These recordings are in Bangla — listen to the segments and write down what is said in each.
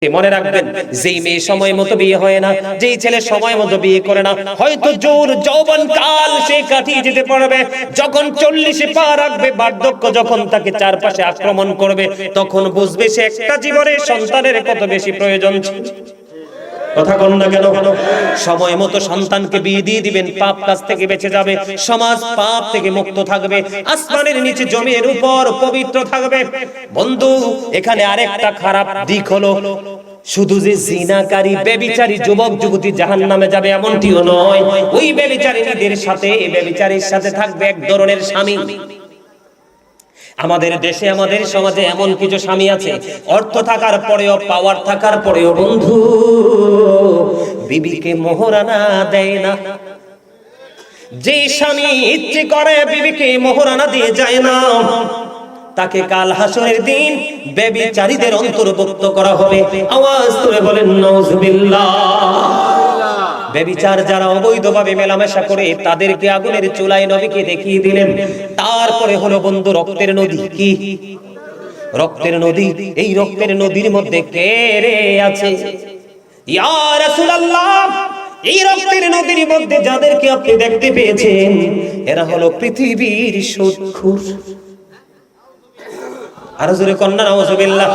মনে রাখবেন, যেই মেয়ে সময় মতো বিয়ে হয় না, যেই ছেলে সময় মতো বিয়ে করে না, হয়তো জোর যৌবন কাল সে কাটিয়ে যেতে পারবে, যখন 40-এ পা রাখবে, বার্ধক্য যখন তাকে চারপাশে আক্রমণ করবে, তখন বুঝবে সে একটা জীবনের সন্তানের কত বেশি প্রয়োজন ছিল। কথা বল না কেন? সময় মতো সন্তানকে বিয়ে দিয়ে দিবেন, পাপ কাজ থেকে বেঁচে যাবে, সমাজ পাপ থেকে মুক্ত থাকবে, আসমানের নিচে জমির উপর পবিত্র থাকবে। বন্ধু, এখানে আরেকটা খারাপ দিক হলো, শুধু যে জিনাকারী ব্যভিচারী যুবক যুবতী জাহান্নামে যাবে এমনটিও নয়, ওই ব্যভিচারীদের সাথে, ব্যভিচারীর সাথে থাকবে এক ধরনের স্বামী। আমাদের দেশে, আমাদের সমাজে এমন কিছু স্বামী আছে, অর্থ থাকার পরেও, পাওয়ার থাকার পরেও বন্ধু বিবিকে মোহরানা দেয় না। যে স্বামী ইচ্ছে করে বিবিকে মোহরানা দিয়ে যায় না, তাকে কাল হাসরের দিন ব্যভিচারীদের অন্তর্ভুক্ত করা হবে। আওয়াজ করে বলেন নাউজুবিল্লাহ। ব্যভিচার যারা অবৈধভাবে মেলামেশা করে, তাদেরকে আগুনের চুলায় নবীকে দেখিয়ে দিলেন। তারপরে হলো বন্ধু রক্তের নদী। কি রক্তের নদী? এই রক্তের নদীর মধ্যে কে রে আছে? ইয়া রাসূলুল্লাহ, এই রক্তের নদীর মধ্যে যাদেরকে আপনি দেখতে পেয়েছেন, এরা হলো পৃথিবীর সুদখোর। আর জোরে কন্যা নাউজুবিল্লাহ।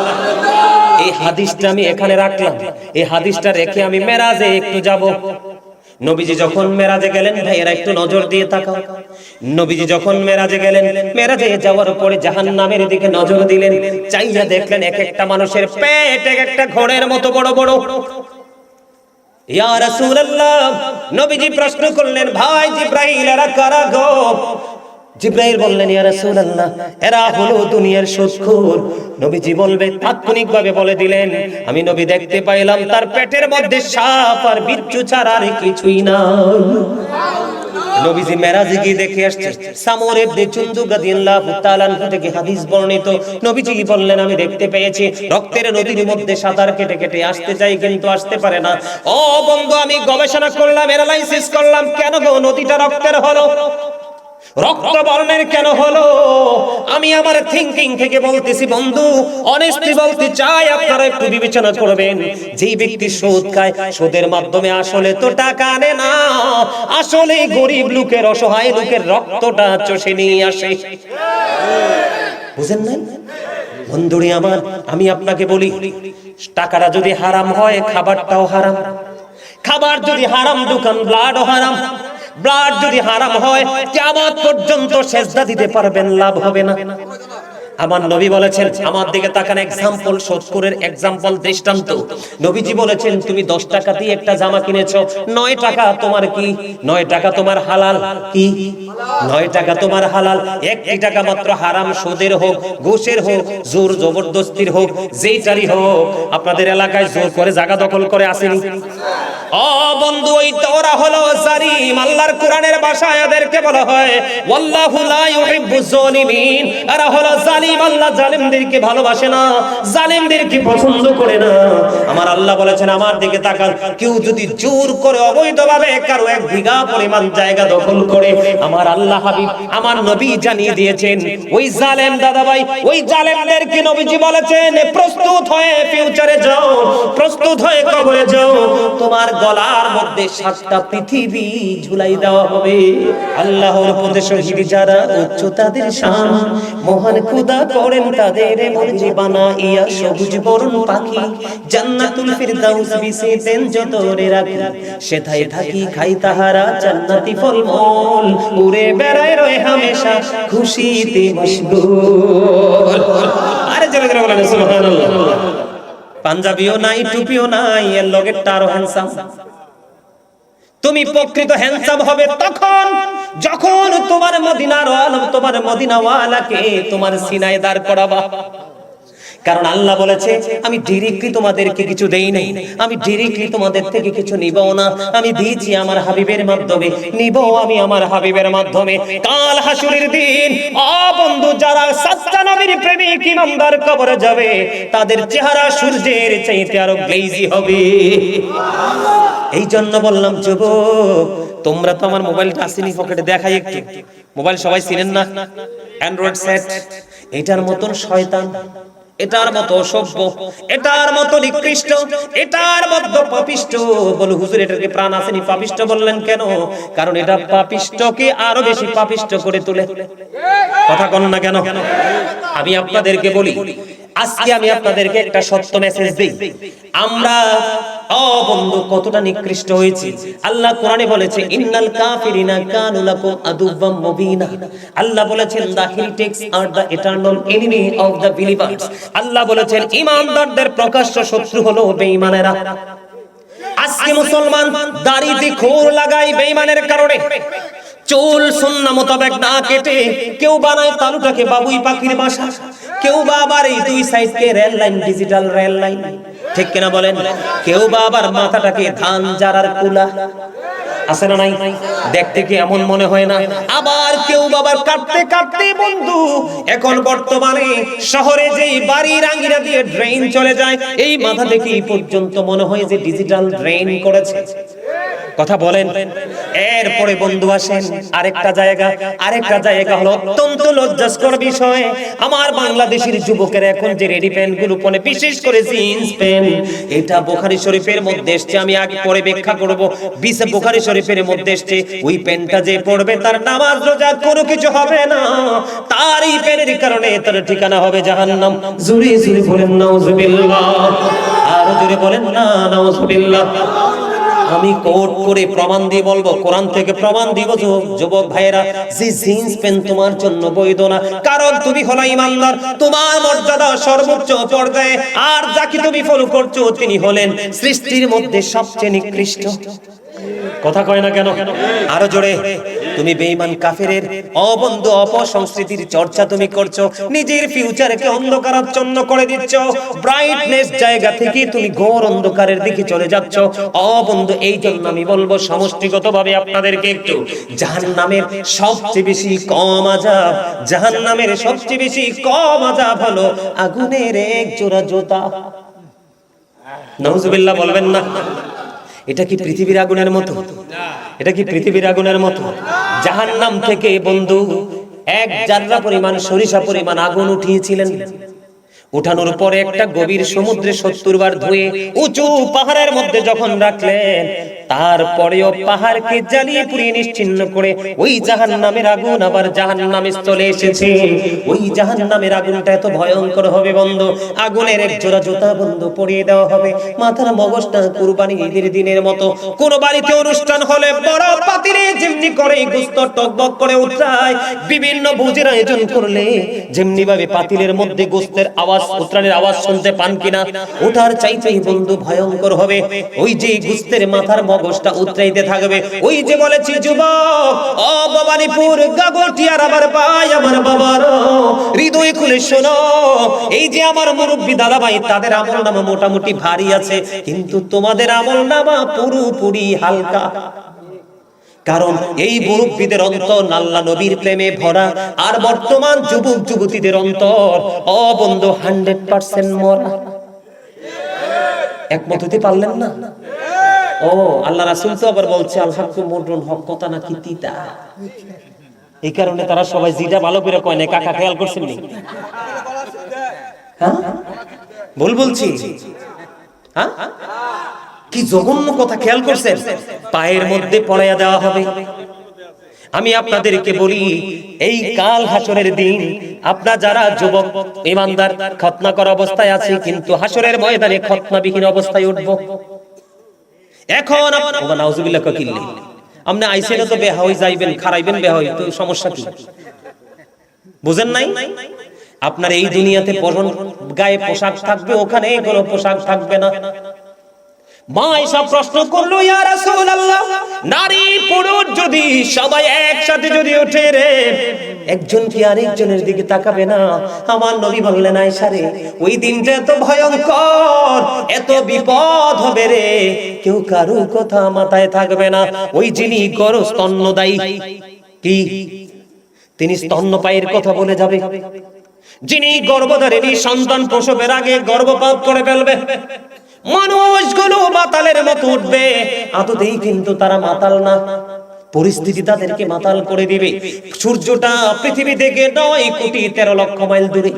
এই হাদিসটা আমি এখানে রাখলাম, এই হাদিসটা রেখে আমি মেরাজে একটু যাব। নবীজি যখন মেরাজে গেলেন, ভাইয়েরা একটু নজর দিয়ে তাকাও। নবীজি যখন মেরাজে গেলেন, মেরাজে যাওয়ার পরে জাহান্নামের দিকে নজর দিলেন, চাইয়া দেখলেন এক একটা মানুষের পেট এক একটা ঘোড়ের মতো বড় বড়। ইয়া রাসূলুল্লাহ, নবীজি প্রশ্ন করলেন, ভাই জিবরাইল, এরা কারা গো? জিবরাইল বললেন, ইয়া রাসূলুল্লাহ, এরা হলো দুনিয়ার সুদখোর। নবীজি বলবে, তাৎক্ষণিকভাবে বলে দিলেন, আমি নবী দেখতে পাইলাম তার পেটের মধ্যে সাপ আর বিচ্ছু ছাড়া আর কিছুই নাই। নবীজি মেরাজে গিয়ে দেখে আসছে। সামর ইবনে জুনদুব রাদিয়াল্লাহু তাআলা আনহু থেকে হাদিস বর্ণিত, নবীজি বললেন, আমি দেখতে পেয়েছি রক্তের নদীর মধ্যে সাঁতার কেটে কেটে আসতে চাই, কিন্তু আসতে পারে না। ও বন্ধু, আমি গবেষণা করলাম, অ্যানালাইসিস করলাম, কেন গো নদীটা রক্তের হলো, রক্ত বর্ণের কেন হলো? আমি আমার থিংকিং থেকে বলতেছি বন্ধু, অনেস্টলি বলতে চাই, আপনারা একটু বিবেচনা করবেন। যেই ব্যক্তি সুদ খায়, সুদের মাধ্যমে আসলে তো টাকা আনে না, আসলে গরিব লোকের, অসহায় লোকের রক্তটা চষে নিয়ে আসে। বুঝেন না বন্ধুরি আমার? আমি আপনাকে বলি, টাকাটা যদি হারাম হয়, খাবারটাও হারাম। খাবার যদি হারাম, দোকান ব্লাডও হারাম। ব্লাড যদি হারাম হয়, কিয়ামত পর্যন্ত সেজদা দিতে পারবেন, লাভ হবে না। আমার নবী বলেছেন, আমার দিকে তাকান, एग्जांपल, সুদখোরের एग्जांपल, দৃষ্টান্ত। নবীজি বলেছেন, তুমি 10 টাকা দিয়ে একটা জামা কিনেছো, 9 টাকা তোমার কি? 9 টাকা তোমার হালাল। কি? 9 টাকা তোমার হালাল, 1 টাকা মাত্র হারাম, সুদের হোক, ঘুষের হোক, জোর জবরদস্তির হোক, যেইটারই হোক। আপনাদের এলাকায় জোর করে জায়গা দখল করে আসেনি? ও বন্ধু, ওই তোরা হলো জালিম। আল্লাহর কোরআনের ভাষায় এদেরকে বলা হয় ওয়াল্লাহু লা ইউহিব্বুজ জালিমিন। এরা হলো জালিম, আল্লাহ জালিমদেরকে ভালোবাসে না, জালিমদেরকে পছন্দ করে না। আমার আল্লাহ বলেছেন, আমার দিকে তাকান, কেউ যদি জোর করে অবৈধভাবে কারো 1 বিঘা পরিমাণ জায়গা দখল করে, আমার আল্লাহ হাবিব, আমার নবী জানিয়ে দিয়েছেন, ওই জালেম দাদা ভাই, ওই জালেমদেরকে নবীজি বলেছেন, প্রস্তুত হয়ে ফিউচারে যাও, প্রস্তুত হয়ে কবরে যাও, তোমার গলার মধ্যে 7টা পৃথিবী ঝুলাই দেওয়া হবে। আল্লাহর পথে শহীদ যারা, উচ্চ তাদের শান, মহান খোদা করেন তাদের মর্জি বানাইয়া সবুজ বরণ পাখি, জান্নাতুল ফিরদাউস বিছে দেন যতরে রাখি, সেথায় থাকি খাই তাহারা জান্নাতি ফলমূল, উড়ে বেড়ায় রয় হামেশা খুশিতে মশগুল। আরে জোরে জোরে বলেন সুবহানাল্লাহ। পাঞ্জাবিও নাই, টুপিও নাই, এর লগেরটা আরো হ্যান্ডসাম। তুমি প্রকৃত হ্যান্ডসাম হবে তখন যখন তোমার মদিনার আলম, তোমার মদিনাওয়ালাকে তোমার সিনায় দাঁড় করাবা। কারণ আল্লাহ বলেছে, আমি ডাইরেক্টলি তোমাদেরকে কিছু দেই নাই, আমি ডাইরেক্টলি তোমাদের থেকে কিছু নিব না, আমি দিয়েছি আমার হাবিবের মাধ্যমে, নিব আমি আমার হাবিবের মাধ্যমে। কাল হাসরের দিন ও বন্ধু, যারা সাচ্চা নবীর প্রেমিক ইমানদার কবরে যাবে, তাদের চেহারা সূর্যের চাইতে আরো গ্লেজি হবে। এই জন্য বললাম, যুবক, তোমরা তো আমার মোবাইলটা আসেনি পকেটে, দেখাই একটু। মোবাইল সবাই চিনেন না, অ্যান্ড্রয়েড সেট। এটার মতন শয়তান এটার মতো অসভ্য, এটার মতো নিকৃষ্ট, এটার মতো পাপিষ্ট। বলে হুজুর এটাকে প্রাণ আসেনি, পাপিষ্ট বললেন কেন? কারণ এটা পাপিষ্টকে আরো বেশি পাপিষ্ট করে তোলে। কথা কন না কেন? আমি আপনাদেরকে বলি, আজকে আমি আপনাদেরকে একটা সত্য মেসেজ দেই। আমরা বন্ধু কতটা নিকৃষ্ট হয়েছি। আল্লাহ কোরআনে বলেছে ইন্নাল কাফিরিনা কানু লাকুম আদুওয়াম মুবিনা। আল্লাহ বলেছেন the heretics are the eternal enemy of the believers. Allah বলেছেন ঈমানদারদের প্রকাশ্য শত্রু হলো বেঈমানেরা। আজকে মুসলমান দাড়িতে খোর লাগায় বেঈমানের কারণে, চুল সুন্নাহ মোতাবেক না কেটে কেউ বানায় তালুটাকে বাবুই পাখির বাসা, কেউ বা আবার এই দুই সাইডকে rail line, digital rail line, ঠিক কিনা বলেন? কেউ বা আবার মাথাটাকে ধান জারার কুলা, আছে না নাই? দেখতে কি এমন মনে হয় না? আবার কেউ বাবার কাটতে কাটতে বন্ধু এখন বর্তমানে শহরে যেই বাড়ির আঙ্গিনা দিয়ে ড্রেন চলে যায়, এই মাথা থেকে এই পর্যন্ত মনে হয় যে ডিজিটাল ড্রেন করেছে। কথা বলেন। এরপরে বন্ধু আসেন আরেকটা জায়গা হলো অত্যন্ত লজ্জাস্কর বিষয়। আমার বাংলাদেশের যুবকেরা এখন যে রেডি প্যান্ট গুলো পরে, বিশেষ করে জিন্স প্যান্ট, এটা বুখারী শরীফের মধ্যে এসেছে। আমি আগে পরে ব্যাখ্যা করব। বুখারী শরীফের মধ্যে এসেছে ওই প্যান্টটা যে পরবে তার নামাজ রোজা কোনো কিছু হবে না, তার এই প্যান্টের কারণে তার ঠিকানা হবে জাহান্নাম। জোরে জোরে বলেন নাউজুবিল্লাহ, আরো জোরে বলেন না নাউজুবিল্লাহ। আমি কোট করে প্রমাণ দিয়ে বলবো, কোরআন থেকে প্রমাণ দিব যুবক ভাইয়েরা, যে জিন্স প্যান্ট তোমার জন্য বৈধ না। কারণ তুমি হলো ঈমানদার, তোমার মর্যাদা সর্বোচ্চ পর্যায়ে, আর যাকে তুমি ফলো করছো তিনি হলেন সৃষ্টির মধ্যে সবচেয়ে নিকৃষ্ট। কথা কয় না কেন? আরো জোরে। তুমি বেঈমান কাফেরের অবন্ধু অপসংস্কৃতির চর্চা তুমি করছো, নিজের ফিউচারকে অন্ধকারাচ্ছন্ন করে দিচ্ছ, ব্রাইটনেস জায়গা থেকে তুমি ঘোর অন্ধকারের দিকে চলে যাচ্ছ। অবন্ধু এই জন্য আমি বলবো সমষ্টিগতভাবে আপনাদেরকে একটু জাহান্নামের সবচেয়ে বেশি কম আযাব, জাহান্নামের সবচেয়ে বেশি কম আযাব হলো আগুনের এক জোড়া জুতা। নাউজুবিল্লাহ বলবেন না? এটা কি পৃথিবীর আগুনের মতো? এটা কি পৃথিবীর আগুনের মতো? জাহান্নাম থেকে বন্ধু এক জাররা পরিমাণ, সরিষা পরিমাণ আগুন উঠিয়েছিলেন। উঠানোর পরে একটা গভীর সমুদ্রে 70 বার ধুয়ে উঁচু পাহাড়ের মধ্যে যখন রাখলেন, তারপরেও পাহাড়কে জ্বালিয়ে পুড়িয়ে নিশ্চিহ্ন করে ওই জাহান্নামের আগুন আবার জাহান্নামে চলে এসেছে। ওই জাহান্নামের আগুনটা এত ভয়ঙ্কর হবে বন্ধু, আগুনের এক জোড়া জুতা বন্ধু পরিয়ে দেওয়া হবে মাথার মগজটা। কুরবানি ঈদের দিনের মতো কোন বাড়িতে অনুষ্ঠান হলে বড় পাতিলে যেমনি করে গোশত টকবক করে উঠরায়, বিভিন্ন ভোজের আয়োজন করলে যেমনি ভাবে পাতিলের মধ্যে গোশতের আওয়াজ, উত্রানের আওয়াজ শুনতে পান কিনা, ওটার চাইতেই বন্ধু ভয়ঙ্কর হবে ওই যে গোশতের মাথার মগজটা উতরাইতে থাকবে। ওই যে বলেছি যুবক, ও ভবানীপুর গাগটিয়ার আমার ভাই, আমার বাবার হৃদয় খুলে শোনো, এই যে আমার মুরব্বি দাদা ভাই, তাদের আমলনামা মোটামুটি ভারী আছে, কিন্তু তোমাদের আমলনামা পুরোপুরি হালকা। কারণ এই মুরব্বিদের অন্তর আল্লাহ নবীর প্রেমে ভরা, আর বর্তমান যুবক যুবতীদের অন্তর বন্ধু 100% মরা। একমত হতে পারলেন না? আল্লাহ রাসূল তো আবার বলছে আল হাক্কু মুররুন, হক কথা নাকি তিতা। এই কারণে তারা সবাই জিটা ভালো করে কয় না। কাকা খেয়াল করছেন নি? হ্যাঁ ভুল বলছি? হ্যাঁ কি জঘন্য কথা, খেয়াল করছেন? পায়ের মধ্যে পড়াইয়া দেওয়া হবে। আমি আপনাদেরকে বলি, এই কাল হাসরের দিন আপনারা যারা যুবক ঈমানদার খতনা করা অবস্থায় আছে, কিন্তু হাসরের ময়দানে খতনাবিহীন অবস্থায় উঠবো। এখন আপনারা নাউজুবিল্লাহ কিল্লি আপনি আইসেন তো বেহা হই যাইবেন, খারাইবেন বেহা হই, তো সমস্যা কি? বুঝেন নাই? আপনার এই দুনিয়াতে পরন গায়ে পোশাক থাকবে, ওখানে কোনো পোশাক থাকবে না। মা এসব প্রশ্ন করলো, ইয়া রাসূলুল্লাহ, নারী পুরুষ যদি সবাই একসাথে যদি ওঠে রে, একজন কি আরেকজনের দিকে তাকাবে না? আমার নবী বললেন, আয়েশা রে, ওই দিনটা এত ভয়ঙ্কর, এত বিপদ হবে রে, কেউ কারো কথা মাথায় থাকবে না। ওই যিনি স্তন্যদায়ী, কি তিনি স্তন্যপায়ীর কথা বলে যাবে, যিনি গর্ভধারিণী সন্তান প্রসবের আগে গর্ভপাত করে ফেলবে, মানুষগুলো মাতালের মতো উঠবে। আদতেই কিন্তু তারা মাতাল না, পরিস্থিতি তাদেরকে মাতাল করে দিবে। সূর্যটা পৃথিবী থেকে 9 কোটি 13 লক্ষ মাইল দূরে।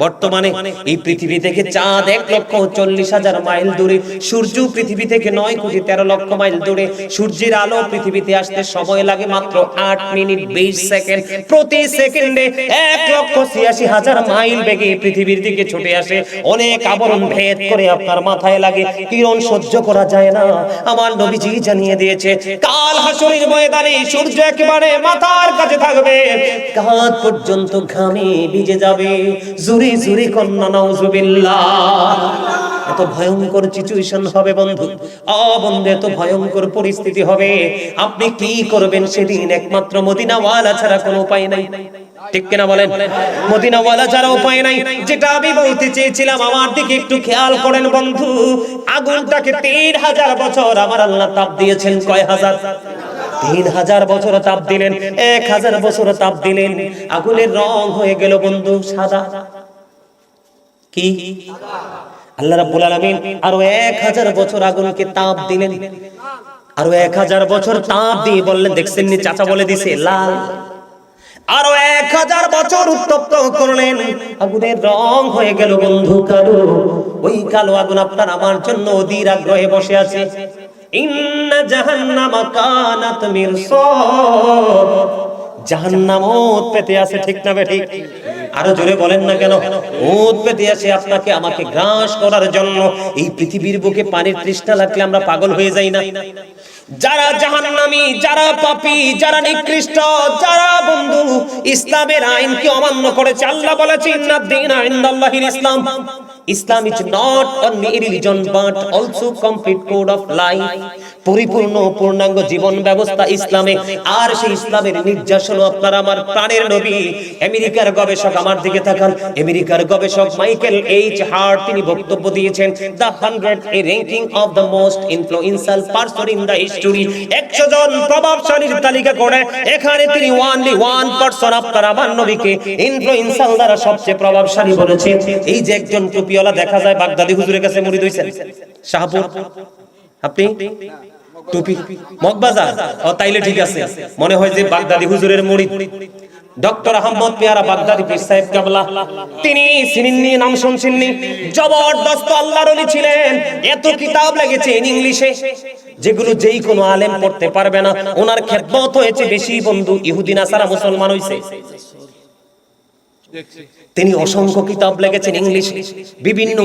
বর্তমানে এই পৃথিবী থেকে চাঁদ 1,40,000 মাইল দূরে, সূর্য পৃথিবী থেকে 9,13,00,000 মাইল দূরে। সূর্যের আলো পৃথিবীতে আসতে সময় লাগে মাত্র 8 মিনিট 20 সেকেন্ড। প্রতি সেকেন্ডে 1,86,000 মাইল বেগে পৃথিবীর দিকে ছুটে আসে। অনেক আবরণ ভেদ করে আপনার মাথায় লাগে, কিরণ সহ্য করা যায় না। আমার নবীজি জানিয়ে দিয়েছে, কাল হাসরের ময়দানে সূর্য একেবারে মাথার কাছে থাকবে, কাঁধ পর্যন্ত ঘামে ভিজে যাবে। জুরি জুরি কন্যা নাউজুবিল্লাহ। এত ভয়ঙ্কর সিচুয়েশন হবে বন্ধু, বন্ধু, এত ভয়ঙ্কর পরিস্থিতি হবে। আপনি কি করবেন সেদিন? একমাত্র মদিনাওয়ালা ছাড়া কোনো উপায় নাই। ঠিক কিনা বলেন? মদিনাওয়ালা ছাড়া উপায় নাই। যেটা আমি বলতে চেয়েছিলাম, আমার দিকে একটু খেয়াল করেন বন্ধু। আগুনটাকে 3000 বছর আমার আল্লাহ তাপ দিয়েছেন। কয় হাজার? 3000 বছর তাপ দিলেন, 1000 বছর তাপ দিলেন। আগুনের রং হয়ে গেল বন্ধু সাদা। কি? আল্লাহ রাব্বুল আলামিন আরো 1000 বছর আগুনকে তাপ দিলেন। আরো 1000 বছর তাপ দিয়ে বললেন, দেখছেন নি চাচা বলে দিছে লাল। আরো 1000 বছর উত্তপ্ত করলেন, আগুনের রং হয়ে গেল বন্ধু কালো। ওই কালো আগুন আপনার আমার জন্য অধীর আগ্রহে বসে আছে। ইন্না জাহান্নামা কানাত মিরসাদ। জাহান্নাম ওত পেতে আছে, ঠিক না বেঠিক? আরো জোরে বলেন না কেন? ওত পেতে আছে আপনাকে আমাকে গ্রাস করার জন্য। এই পৃথিবীর বুকে পানির তৃষ্ণা লাগলে আমরা পাগল হয়ে যাই না? যারা জাহান্নামী, যারা পাপী, যারা নিকৃষ্ট, যারা বন্ধু ইসলামের আইনকে অমান্য করেছে, আল্লাহ বলেছেন ইন্নাদ-দীনা ইনদাল্লাহিল ইসলাম। Islam is not only a religion but also complete code of life. পরিপূর্ণ পূর্ণাঙ্গ জীবন ব্যবস্থা ইসলামে। আর সেই ইসলামের নির্যাস হলো আপনার আমার প্রাণের নবী। আমেরিকার গবেষক, আমার দিকে তাকান, আমেরিকার গবেষক মাইকেল এইচ হার্ট তিনি বক্তব্য দিয়েছেন, the 100 A ranking of the most influential person in the history. 100 জন প্রভাবশালীর তালিকা করে এখানে তিনি only one person আপনার আমার নবীকে ইনফ্লুয়েন্সিয়াল দ্বারা সবচেয়ে প্রভাবশালী বলেছেন। এই যে একজন টুপিওয়ালা দেখা যায় বাগদাদি হুজুরের কাছে মুরিদ হইছেন, শাহপুর। আপনি টুপি মগবাজার, তাইলে ঠিক আছে, মনে হয় যে বাগদাদি হুজুরের মুরিদ। ডক্টর আহমদ পেয়ারা বাগদাদি পীর সাহেব কেবলা, তিনি চিনেননি, নাম শুনছেননি? জবরদস্ত আল্লাহর ওলি ছিলেন। এত কিতাব লেগেছে ইংলিশে যেগুলো যেই কোনো আলেম পড়তে পারবে না। ওনার খেদমত হয়েছে বেশি বন্ধু, ইহুদি নাসারা মুসলমান হইছে। তিনি অসংখ্য কিতাব লিখেছেন ইংলিশে, বিভিন্ন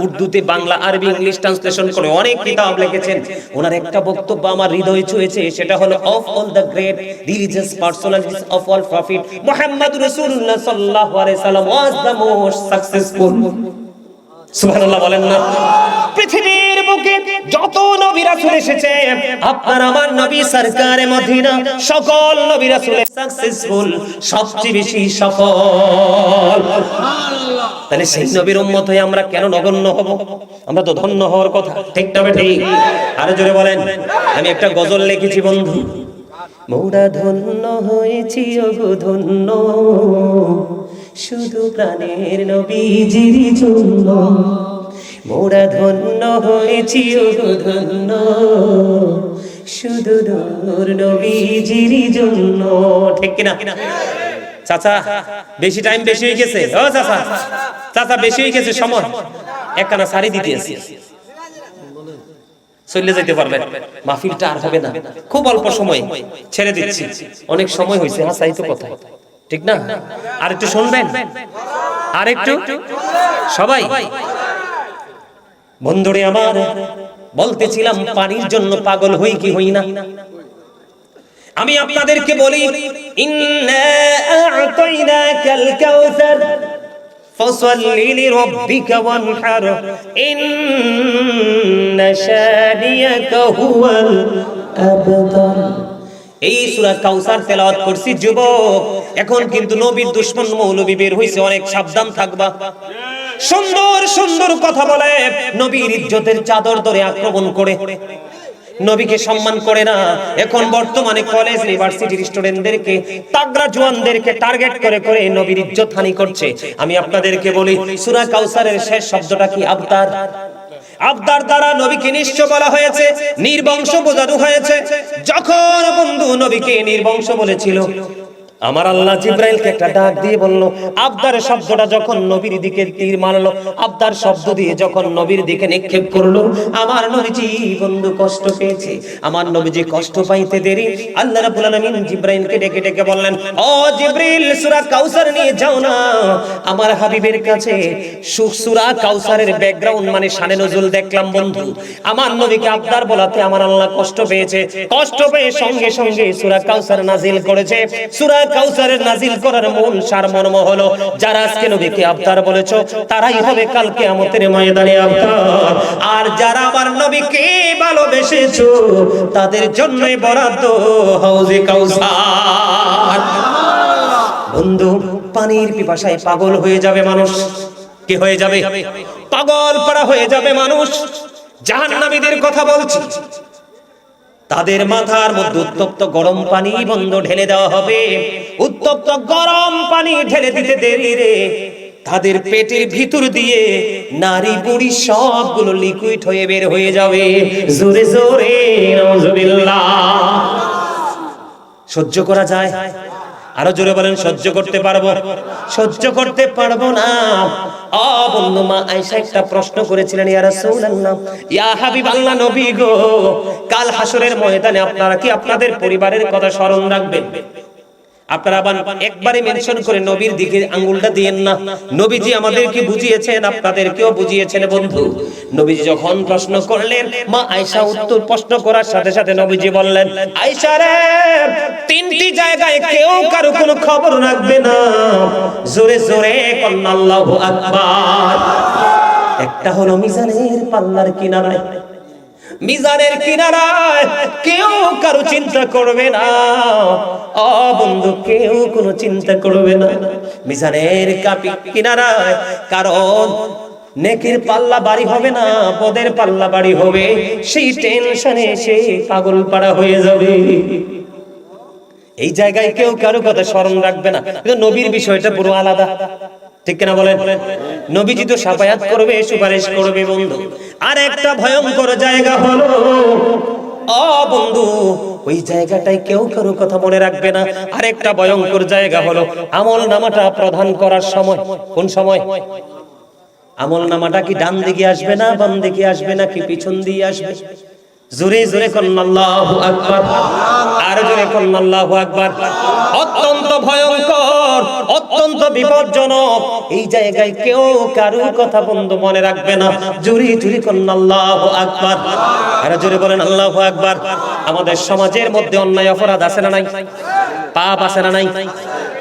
উর্দুতে, বাংলা, আরবি, ইংলিশ ট্রান্সলেশন করে অনেক কিতাব লিখেছেন। ওনার একটা বক্তব্য আমার হৃদয় ছুঁয়েছে, সেটা হলো of all the great religious personalities of all prophet Muhammad রাসূলুল্লাহ সাল্লাল্লাহু আলাইহি সাল্লাম ওয়াজ দ্য মোস্ট সাকসেসফুল। সুবহানাল্লাহ বলেন না? পৃথিবীর বুকে যত নবী রাসূল এসেছে, আপনার আমার নবী সরকারে মদিনা সকল নবী রাসূল সাকসেসফুল, সবচেয়ে বেশি সফল। সুবহানাল্লাহ। তাহলে সেই নবীর উম্মত হয়ে আমরা কেন নগণ্য হব? আমরা তো ধন্য হওয়ার কথা, ঠিক না ঠিক? আরে জোরে বলেন। আমি একটা গজল লিখেছি বন্ধু, মোরা ধন্য হয়েছি ওগো ধন্য, শুধু প্রাণের নবীজির জন্য। মোরা ধন্য হয়েছি ওগো ধন্য, শুধু নূর নবীজির জন্য। ঠিক কিনা? চাচা বেশি টাইম বেশি হয়ে গেছে। ও চাচা, চাচা বেশি হয়ে গেছে সময়, একখানা শাড়ি দিতে আসি, চলে যেতে পারবেন। মাহফিলটা আর হবে না, খুব অল্প সময় ছেড়ে দিচ্ছি। অনেক সময় হয়েছে, হ্যাঁ তাই তো কথা, ঠিক না? আর একটু শুনবেন, আর একটু সবাই। বন্ধুরে আমার, বলতেছিলাম পানির জন্য পাগল হই কি হই না? আমি আপনাদেরকে বলি, ইন্না আ'তাইনাকাল কাউসার ফাসাল্লি লিরাব্বিকা ওয়ানহার ইন্না শানিয়াকা হুয়াল আবতার। এই সূরা কাউসার তেলাওয়াত করছি যুবক। এখন কিন্তু নবীর দুশমন মৌলবী বের হইছে, অনেক সাবধান থাকবা। সুন্দর সুন্দর কথা বলে, নবীর ইজ্জতের চাদর ধরে আক্রমণ করে, নবীকে সম্মান করে না। এখন বর্তমানে কলেজ ইউনিভার্সিটির স্টুডেন্টদেরকে, তাগড়া জওয়ানদেরকে টার্গেট করে করে নবীর ইজ্জত হানি করছে। আমি আপনাদেরকে বলি, সূরা কাউসারের শেষ শব্দটা কি? আবতার। আবতার দ্বারা নবীকে নিঃস্ব বলা হয়েছে, নির্বংশ বোঝানো হয়েছে। যখন বন্ধু নবীকে নির্বংশ বলেছিল, আমার আল্লাহ জিব্রাইলকে একটা ডাক দিয়ে বলল, আবদার শব্দটা যখন নবীর দিকে তীর মারলো, আবদার শব্দ দিয়ে যখন নবীর দিকে নিক্ষেপ করলো, আমার নবীজি বন্ধু কষ্ট পেয়েছে। আমার নবীজি কষ্ট পাইতে দেরি আল্লাহ রাব্বুল আলামিন জিব্রাইলকে ডেকে ডেকে বললেন, ও জিব্রিল, সূরা কাউসার নিয়ে যাও না আমার হাবিবের কাছে। সূরা কাউসারের ব্যাকগ্রাউন্ড মানে শানে নজুল দেখলাম বন্ধু। আমার নবীকে আবদার বলাতে আমার আল্লাহ কষ্ট পেয়েছে, কষ্ট পেয়ে সঙ্গে সঙ্গে সূরা কাউসার নাজিল করেছে। সূরা কাউসারের নাজিল করার মূল সারমর্ম হলো, যারা আজকে নবীকে আবদার বলেছো তারাই হবে কাল কিয়ামতের ময়দানে আবদার, আর যারা আমার নবীকে ভালোবেসেছো তাদের জন্যই বরাদ্দ হাউজে কাউসার। বন্ধু, পানির পিপাসায় পাগল হয়ে যাবে মানুষ। কি হয়ে যাবে? পাগল পাড়া হয়ে যাবে মানুষ। জাহান্নামীদের কথা বলছি, তাদের মাথার মধ্যে উত্তপ্ত গরম পানি বন্ধ ঢেলে দেওয়া হবে। উত্তপ্ত গরম পানি ঢেলে দিতে দেরি রে, তাদের পেটের ভিতর দিয়ে নারী বুড়ি সবগুলো লিকুইড হয়ে বের হয়ে যাবে। জোরে জোরে নাউজুবিল্লাহ। সহ্য করা যায়? আরো জোরে বলেন, সহ্য করতে পারবো? সহ্য করতে পারবো না। বন্ধু, মা আয়েশা একটা প্রশ্ন করেছিলেন, ইয়া রাসূলুল্লাহ, ইয়া হাবিবাল্লাহ, নবী গো, কাল হাসরের ময়দানে আপনারা কি আপনাদের পরিবারের কথা স্মরণ রাখবেন? আপনারা আবার একবারে মেনশন করে নবীর দিকে আঙ্গুলটা দিয়েন না। নবীজি আমাদেরকে বুঝিয়েছেন, আপনাদেরকেও বুঝিয়েছেন বন্ধু। নবীজি যখন প্রশ্ন করলেন, মা আয়েশা উত্তর প্রশ্ন করার সাথে সাথে নবীজি বললেন, আয়েশা রে, তিনটি জায়গায় কেউ কারো কোনো খবর রাখবে না। জোরে জোরে বলেন আল্লাহু আকবার। একটা হলো মিজানের পাল্লার কিনারায়, মিজানের কিনারায় কেউ কারো চিন্তা করবে না। বন্ধু, কেউ কোনো চিন্তা করবে না মিজানের কিনারায়, কারণ নেকির পাল্লা বাড়ি হবে না, বদের পাল্লা বাড়ি হবে। সেই টেনশনে সে পাগল পাড়া হয়ে যাবে। এই জায়গায় কেউ কারো কথা স্মরণ রাখবে না। কিন্তু নবীর বিষয়টা পুরো আলাদা, ঠিক কিনা বলেন? নবীজি তো শাফায়াত করবে, সুপারিশ করবে বন্ধু। আর একটা ভয়ঙ্কর জায়গা হলো, বন্ধু, ওই জায়গাটায় কেউ কারো কথা মনে রাখবে না। আর একটা ভয়ঙ্কর জায়গা হলো আমল নামাটা প্রদান করার সময়। কোন সময়? আমল নামাটা কি ডান দিকে আসবে না বাম দিকে আসবে নাকি পিছন দিয়ে আসবে? জোরে জোরে করুন আল্লাহু আকবার। আর জোরে করুন আল্লাহু আকবার। অত্যন্ত ভয়ঙ্কর, অত্যন্ত বিপজ্জনক। এই জায়গায় কেউ কারো কথা বন্ধু মনে রাখবে না। জোরে জোরে করুন আল্লাহু আকবার। আর জোরে বলেন আল্লাহু আকবার। আমাদের সমাজের মধ্যে অন্যায় অপরাধ আছে না নাই? পাপ আছে না নাই?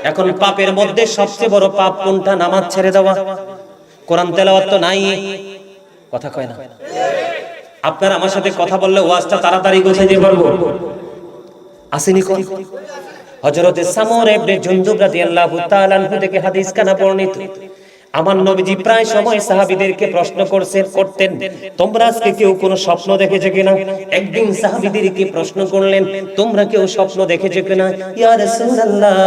এখন পাপের মধ্যে সবচেয়ে বড় পাপ কোনটা? নামাজ ছেড়ে দেওয়া। কোরআন তেলাওয়াত তো নাই, কথা কয় না। আপনারা আমার সাথে কথা বললে ওয়াজটা তাড়াতাড়ি গোছাই দিয়ে পারবো। আসেনি কোন? হযরত সামর ইবনে জুনদুব রাদিয়াল্লাহু তাআলা আনহু থেকে হাদিস কানা বর্ণিত। আমার নবীজি প্রায় সময় সাহাবীদেরকে প্রশ্ন করতেন, তোমরা আজকে কেউ কোনো স্বপ্ন দেখেছো কিনা? একদিন সাহাবীদেরকে প্রশ্ন করলেন, তোমরা কেউ স্বপ্ন দেখেছো কিনা? ইয়া রাসূলুল্লাহ,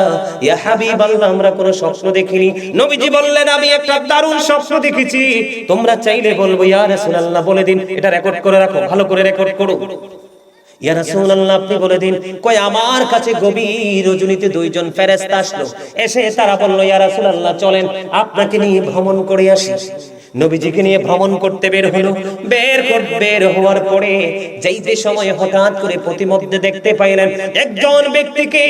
ইয়া হাবিবাল্লাহ, আমরা কোনো স্বপ্ন দেখিনি। নবীজি বললেন, আমি একটা দারুণ স্বপ্ন দেখেছি। তোমরা চাইলে বলবো ইয়া রাসূলুল্লাহ বলে দিন, এটা রেকর্ড করে রাখো, ভালো করে রেকর্ড করো। ইয়া রাসূলুল্লাহ, আপনি বলে দিন। কয়, আমার কাছে গভীর রজনীতে দুইজন ফেরেশতা আসলো, এসে তারা বলল, ইয়া রাসূলুল্লাহ চলেন আপনাকে নিয়ে ভ্রমণ করে আসি। নবীজিকে নিয়ে ভ্রমণ করতে বের হলো। বের হওয়ার পরে যাইতে সময় হঠাৎ করে প্রতিমধ্যে দেখতে পাইলেন একজন ব্যক্তিকে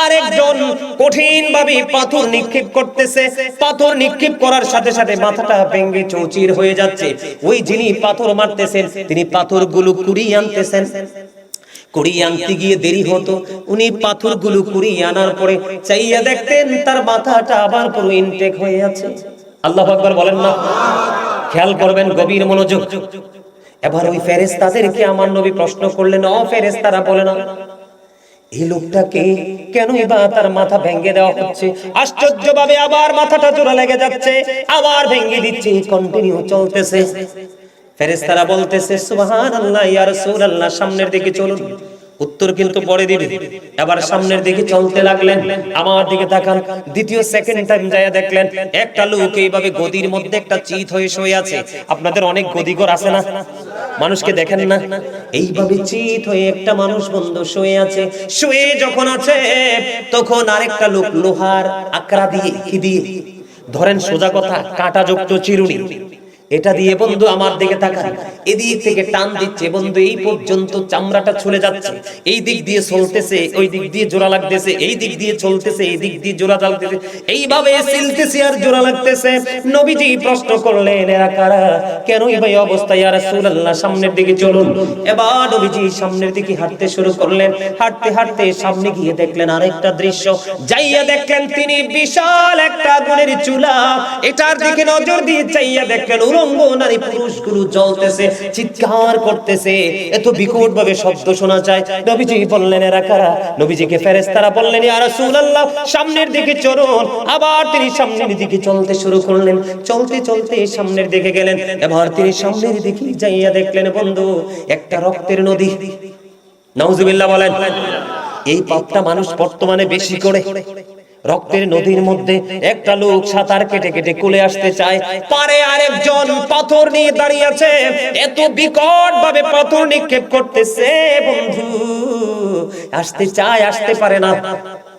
আরেকজন কঠিন ভাবে পাথর নিক্ষেপ করতেছে। পাথর নিক্ষেপ করার সাথে সাথে মাথাটা ভেঙে চৌচির হয়ে যাচ্ছে। ওই যিনি পাথর মারতেছেন তিনি পাথরগুলো কুড়িয়ে আনতেছেন। কুড়িয়ে আনতে গিয়ে দেরি হতো। উনি পাথরগুলো কুড়িয়ে আনার পরে চাইয়া দেখতেন তার মাথাটা আবার পুরো ইনটেক হয়ে আছে। আল্লাহু আকবার বলেন না? খেয়াল করবেন, গভীর মনোযোগ। এবার ওই ফেরেশতাদেরকে আমার নবী প্রশ্ন করলেন, ও ফেরেশতারা বলে না, এই লোকটাকে কেন বা তার মাথা ভেঙে দেওয়া হচ্ছে? আশ্চর্যভাবে আবার মাথাটা জোড়া লেগে যাচ্ছে, আবার ভেঙে দিচ্ছে, কন্টিনিউ চলতেছে। ফেরেশতারা বলতেছে, সুবহানাল্লাহ ইয়া রাসূলুল্লাহ, সামনের দিকে চলুন। উত্তর কিন্তু পরে দিবে। এবার সামনের দিকে চলতে লাগলেন। আমার দিকে তাকান। দ্বিতীয় সেকেন্ড টাইম যায় দেখলেন একটা লোক এইভাবে গদির মধ্যে একটা চিত হয়ে শুয়ে আছে। আপনাদের অনেক গদিঘর আছে না? মানুষকে দেখেন না, এইভাবে চিত হয়ে একটা মানুষ বন্ধু শুয়ে আছে। শুয়ে যখন আছে তখন আরেকটা লোক লোহার আকড়া দিয়ে, কি দিয়ে ধরেন, সোজা কথা কাঁটাযুক্ত চিরুনি, এটা দিয়ে বন্ধু আমার দিকে তাকান, এদিক থেকে টান দিচ্ছে বন্ধু, এই পর্যন্ত চামড়াটা ছুলে যাচ্ছে, এই দিক দিয়ে চলতেছে, ওই দিক দিয়ে জোড়া লাগতেছে, এই দিক দিয়ে চলতেছে, এই দিক দিয়ে জোড়া লাগতেছে, এইভাবে চলতেছে আর জোড়া লাগতেছে। নবীজি প্রশ্ন করলেন, এরা কারা, কেন এই অবস্থা? ইয়া রাসূলুল্লাহ, সামনের দিকে চলুন। এবার নবীজি সামনের দিকে হাঁটতে শুরু করলেন। হাঁটতে হাঁটতে সামনে গিয়ে দেখলেন আরেকটা দৃশ্য। যাইয়া দেখলেন তিনি বিশাল একটা আগুনের চুলা, এটার দিকে নজর দিয়ে চাইয়া দেখলেন উলঙ্গ নারী পুরুষগুলো জ্বলতেছে, চিৎকার করতেছে, এত বিকট ভাবে শব্দ শোনা যায়। নবীজি বললেন, এরা কারা? নবীজিকে ফেরেশতারা বললেন, ইয়া রাসূলুল্লাহ, সামনের দিকে চলুন। আবার তিনি সামনের দিকে চলতে শুরু করলেন। চলতে চলতে সামনের দিকে গেলেন। এবার তিনি সামনের দিকে যাইয়া দেখলেন বন্ধু একটা রক্তের নদী। নাউজুবিল্লাহ বলেন। এই পাপটা মানুষ বর্তমানে বেশি করে। রক্তের নদীর মধ্যে একটা লোক সাঁতার কেটে কেটে কোলে আসতে চায়, পারে আরেকজন পাথর নিয়ে দাঁড়িয়ে আছে, এত বিকট ভাবে পাথর নিক্ষেপ করতেছে বন্ধু, আসতে চায় আসতে পারে না।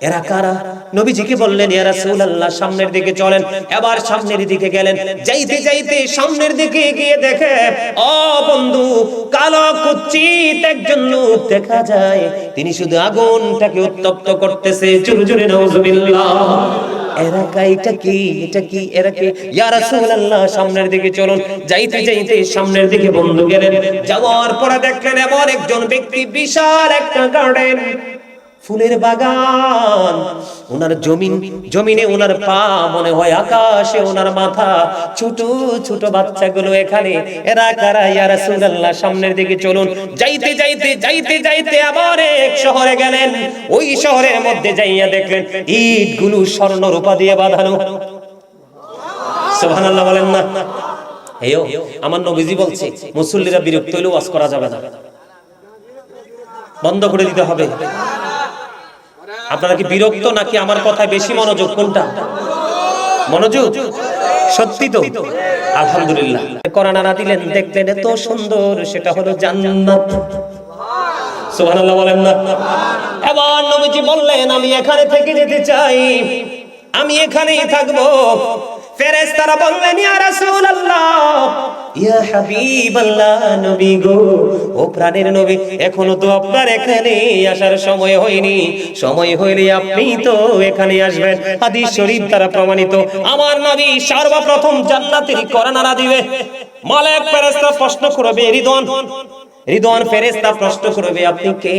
এরা কারা? নবীজিকে বললেন, ইয়া রাসূলুল্লাহ, সামনের দিকে চলেন। এবার সামনের দিকে গেলেন। যাইতে যাইতে সামনের দিকে গিয়ে দেখে, ও বন্ধু, কালো কুচ্ছিত একজন লোক দেখা যায়, তিনি শুধু আগুনটাকে উত্তপ্ত করতেছে। জোরে জোরে নাউজুবিল্লাহ। এরা কাইটা কি, এটা কি, এরা কি? ইয়া রাসূলুল্লাহ, সামনের দিকে চলুন। যাইতে যাইতে সামনের দিকে বন্ধু গেলেন। যাওয়ার পরে দেখলেন এমন একজন ব্যক্তি, বিশাল একটা গার্ডেন, ফুলের বাগান, ওনার জমিনে ওনার পা মনে হয় আকাশে, ওনার মাথা, ছোট ছোট বাচ্চাগুলো এখানে। এরা কারা? ইয়া রাসূলুল্লাহ, সামনের দিকে চলুন। যাইতে যাইতে যাইতে যাইতে আবার এক শহরে গেলেন। ওই শহরের মধ্যে যাইয়া দেখলেন ইটগুলো স্বর্ণ রূপা দিয়ে বাঁধানো। সুবহানাল্লাহ বলেন না? হেও, আমার নবীজি বলছে মুসল্লিরা বিরক্ত হইলে ওয়াজ করা যাবে না, বন্ধ করে দিতে হবে। আপনারা কি বিরক্ত নাকি আমার কথায় বেশি মনোযোগ? কোনটা মনোযোগ? সত্যি তো? আলহামদুলিল্লাহ। কোরআন না দিলেন, দেখলেন এত সুন্দর, সেটা হলো জান্নাত। সুবহানাল্লাহ বলেন না? এবার নবীজি বললেন, আমি এখানে থেকে যেতে চাই, আমি এখানেই থাকবো। ফেরেশতারা বললেন, ইয়া রাসূলুল্লাহ, ইয়া হাবিবাল্লাহ, নবী গো, ও প্রাণের নবী, এখনো তো আপনার এখানে আসার সময় হয়নি, সময় হইলে আপনি তো এখানে আসবেন। হাদিস শরীফ দ্বারা প্রমাণিত, আমার নবী সর্বপ্রথম জান্নাতের করণারা দিবে। মালাক ফেরেশতা প্রশ্ন করবে, রিদওয়ান ফেরেশতা প্রশ্ন করবে, আপনি কে?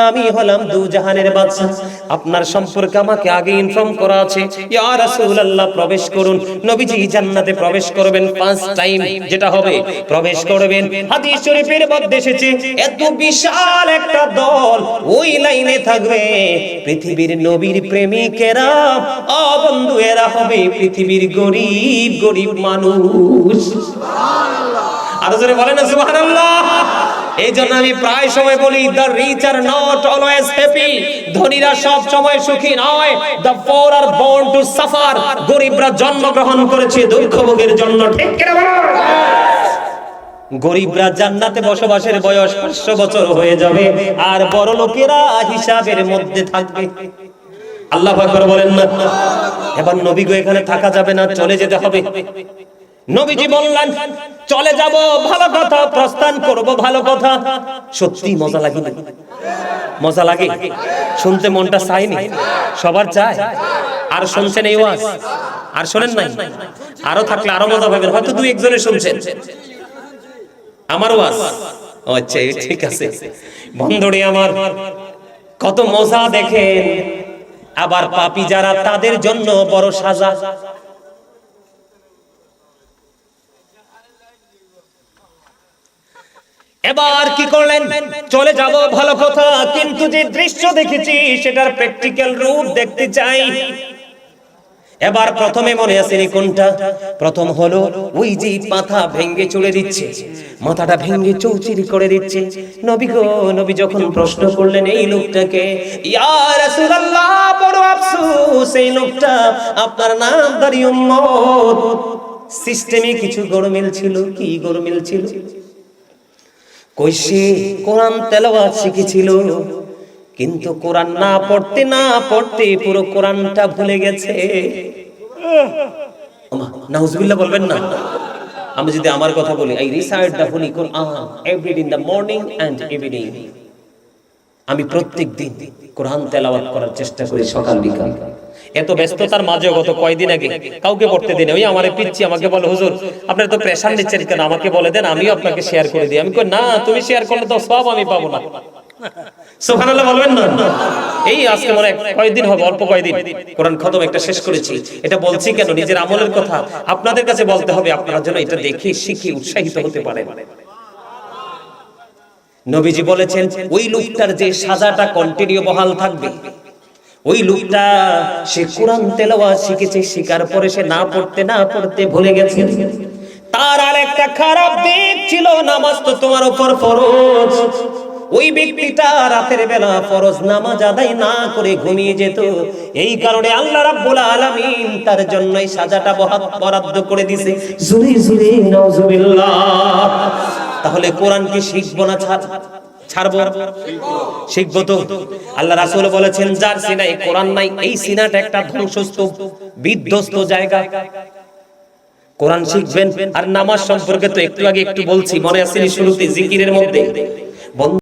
আমি হলাম দু জাহানের বাদশা, আপনার সম্পর্কে আমাকে আগে ইনফর্ম করা আছে। ইয়া রাসূলুল্লাহ, প্রবেশ করুন। নবীজি জান্নাতে প্রবেশ করবেন, ফার্স্ট টাইম যেটা হবে, প্রবেশ করবেন। হাদিস শরীফের মধ্যে এসেছে, এত বিশাল একটা দল ওই লাইনে থাকবে, পৃথিবীর নবীর প্রেমিকেরা। ও বন্ধু, এরা হবে পৃথিবীর গরিব গরিব মানুষ। সুবহানাল্লাহ, আরো জোরে বলেন না সুবহানাল্লাহ। এই জন্য আমি প্রায় সময় বলি, the rich are not always happy, ধনীরা সব সময় সুখী নয়। The poor are born to suffer, গরিবরা জন্মগ্রহণ করেছে দুঃখ ভোগের জন্য। ঠিক কি না বলেন? গরিবরা জান্নাতে বসবাসের বয়স 500 বছর হয়ে যাবে, আর বড় লোকেরা হিসাবের মধ্যে থাকবে। আল্লাহু আকবার বলেন না? এবার নবী গো, এখানে থাকা যাবে না, চলে যেতে হবে। নবীজি বললেন, চলে যাব, ভালো কথা, প্রস্থান করব, ভালো কথা। সত্যি মজা লাগে না? মজা লাগে শুনতে, মনটা চায়নি? সবার চায়। আর শুনছেন এই ওয়াজ? আর শোনেন নাই? আরো থাকলে আরো মজা পাবেন, হয়তো দুই একজনে শুনছেন আমার ওয়াজ। আচ্ছা, ঠিক আছে। বন্ধুরে আমার, কত মজা দেখেন। আবার পাপী যারা, তাদের জন্য বড় সাজা। এবার কি করলেন? চলে যাব, ভালো কথা, কিন্তু যে দৃশ্য দেখেছি সেটার প্র্যাকটিক্যাল রূপ দেখতে চাই। এবার প্রথমে মনে আসেনি কোনটা? প্রথম হলো ওই যে মাথা ভেঙ্গে চলে দিচ্ছে, মাথাটা ভেঙ্গে চৌচির করে দিচ্ছে। নবী গো, নবী যখন প্রশ্ন করলেন এই লোকটাকে, ইয়া রাসূলুল্লাহ, বড় আফসোস, এই লোকটা আপনার নামধারী উম্মত। সিস্টেমে কিছু গরমিল ছিল। কি গরমিল ছিল? কইসে কোরআন তেলাওয়াত শিখেছিল, কিন্তু কোরআন না পড়তে না পড়তে পুরো কোরআনটা ভুলে গেছে। নাউজুবিল্লাহ বলবেন না। আমি যদি আমার কথা বলি, I recite the holy Quran everyday in the morning and evening. আমি প্রত্যেক দিন কোরআন তেলাওয়াত করার চেষ্টা করি সকাল বিকাল। এত ব্যস্ততার মাঝে গত কয়েকদিন আগে কাউকে পড়তে দিন, ওই আমারে পিচ্ছি আমাকে বলে, হুজুর আপনার তো প্রেশার নিচ্ছেন কেন, আমাকে বলে দেন আমিও আপনাকে শেয়ার করে দিই। আমি কই না, তুমি শেয়ার করলে তো সব আমি পাবো না। সুবহানাল্লাহ বলবেন না। এই আজকে মনে কয়েকদিন হবে, অল্প কয়েকদিন কোরআন খতম একটা শেষ করেছি। এটা বলছি কেন, নিজের আমলের কথা আপনাদের কাছে বলতে হবে, আপনারা যেন এটা দেখে শিখে উৎসাহিত হতে পারেন। নবীজি বলেছেন ওই লোকটার যে সাজাটা কন্টিনিউ বহাল থাকবে, ওই লোকটা সে কোরআন তেলাওয়াত শিখেছে, শিখার পরে সে না পড়তে না পড়তে ভুলে গেছে। তার আর একটা খারাপ দিক ছিল, নামাজ তো তোমার উপর ফরজ। ওই ব্যক্তিটা রাতের বেলা ফরজ নামাজ আদায় না করে ঘুমিয়ে যেত। এই কারণে আল্লাহ রাব্বুল আলামিন তার জন্য এই সাজাটা বরাদ্দ করে দিয়েছে। জোরে জোরে নাউজুবিল্লাহ। তাহলে কোরআন কি শিখবো না ছাড়বো? শিখবো তো। আল্লাহ রাসূল বলেছেন যার সিনায় কোরআন নাই, এই সিনাটা একটা ধ্বংসস্তূপ, বিধ্বস্ত জায়গা। কোরআন শিখবেন। আর নামাজ সম্পর্কে তো একটু আগে একটু বলছি, মনে আছে শুরুতে জিকিরের মধ্যে